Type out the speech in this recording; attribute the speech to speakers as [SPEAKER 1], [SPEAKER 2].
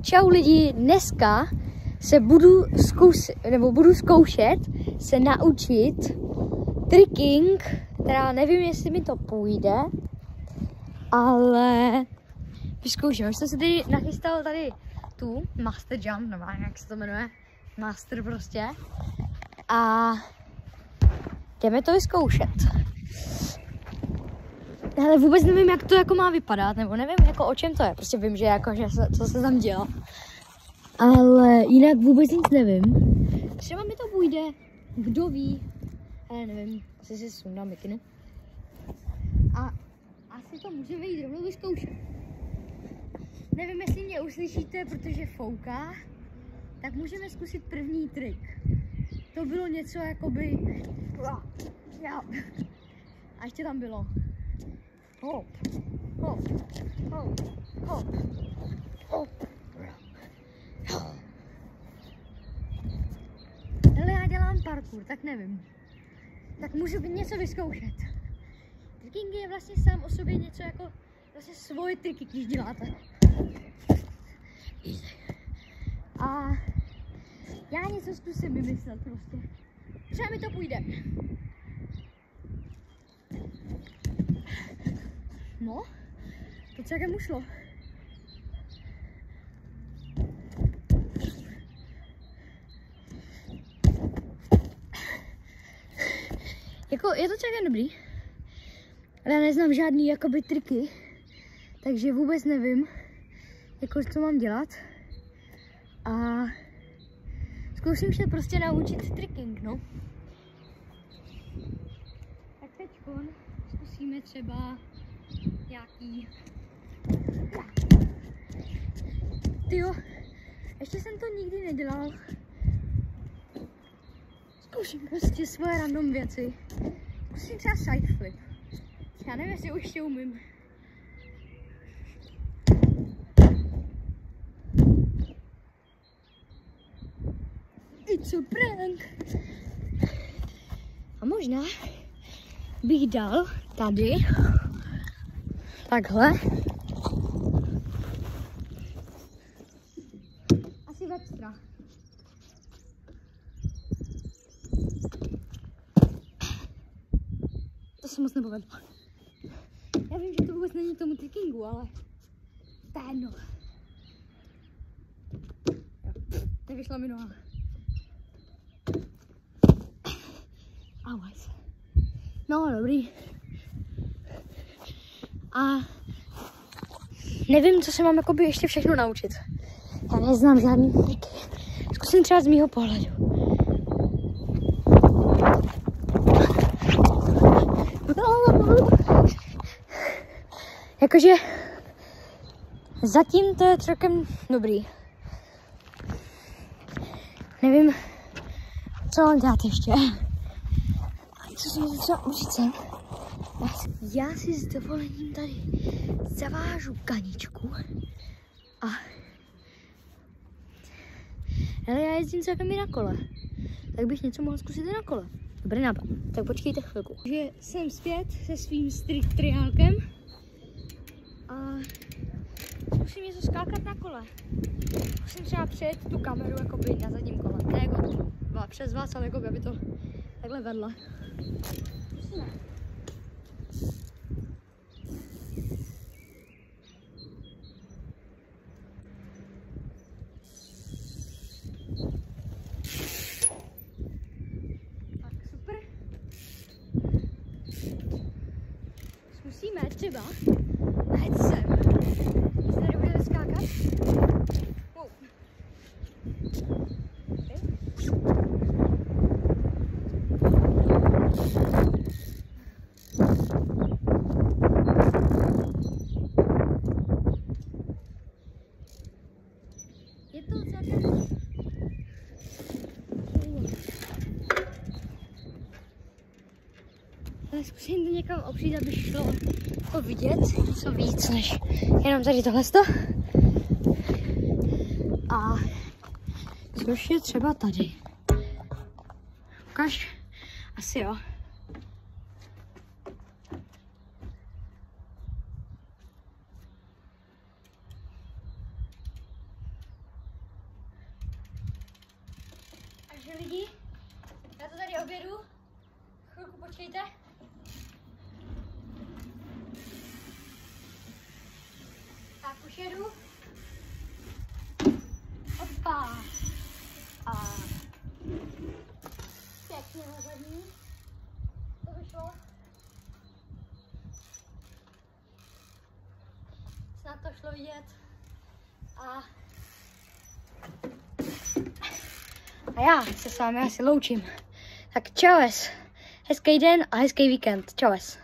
[SPEAKER 1] Čau lidi, dneska se budu zkoušet se naučit tricking, teda nevím, jestli mi to půjde, ale vyzkouším. Už jsem se tady nachystal tu Master Jump, nebo jak se to jmenuje, Master prostě, a jdeme to vyzkoušet. Ale vůbec nevím, jak to jako má vypadat, nebo nevím, jako o čem to je. Prostě vím, že co se tam dělá. Ale jinak vůbec nic nevím. Třeba mi to půjde, kdo ví. Ale nevím, asi si sundám mikinu. A asi to můžeme jít rovnou vyzkoušet. Nevím, jestli mě uslyšíte, protože fouká. Tak můžeme zkusit první trik. To bylo něco jakoby... A ještě tam bylo. Hop, hop, hop, hop, hop. Ale já dělám parkour, tak nevím. Tak můžu něco vyzkoušet. Tricking je vlastně sám o sobě něco jako vlastně svoje triky, když děláte. A já něco zkusím vymyslet prostě. Třeba mi to půjde. No, to celkem ušlo. Jako, je to celkem dobrý, ale já neznám žádný jakoby triky, takže vůbec nevím, jako co mám dělat. A zkusím se prostě naučit tricking, no. Tak teďkon zkusíme třeba nějaký... Tyjo, ještě jsem to nikdy nedělal. Zkusím prostě svoje random věci. Zkusím třeba side flip. Já nevím, jestli už tě umím. It's a prank. A možná bych dal tady takhle. Asi vepstra. To se moc nepovedlo. Já vím, že to vůbec není tomu trickingu, ale to je jedno. Nevyšla mi noha. Ahoj. No, dobrý. A nevím, co se mám jakoby ještě všechno naučit. Já neznám žádný triky. Zkusím třeba z mýho pohledu. Jakože zatím to je celkem dobrý. Nevím, co mám dělat ještě. Co si mi třeba učit sem. Já si s dovolením tady zavážu kaničku a ale já jezdím celkem i na kole, tak bych něco mohl zkusit i na kole. Dobrý nápad, tak počkejte chvilku. Takže jsem zpět se svým street triálkem a zkusím něco skákat na kole. Musím třeba přejet tu kameru jakoby na zadním kole, ne jako přes vás, ale jakoby, aby to takhle vedla. Musíme. Zkusíme třeba jet sem. Jestli tady budeme skákat. Wow. Je to celkem... Ale zkusím to někam opřít, aby šlo to vidět něco víc než jenom tady tohleto. A což je třeba tady. Ukaž? Asi jo. Takže lidi, já to tady objedu. Chvilku počkejte. Tak už jedu. Opa. A pěkně na zadní. To vyšlo. Snad to šlo vidět. A já se s vámi asi loučím. Tak čaues. Hezký den a hezký víkend. Čaues.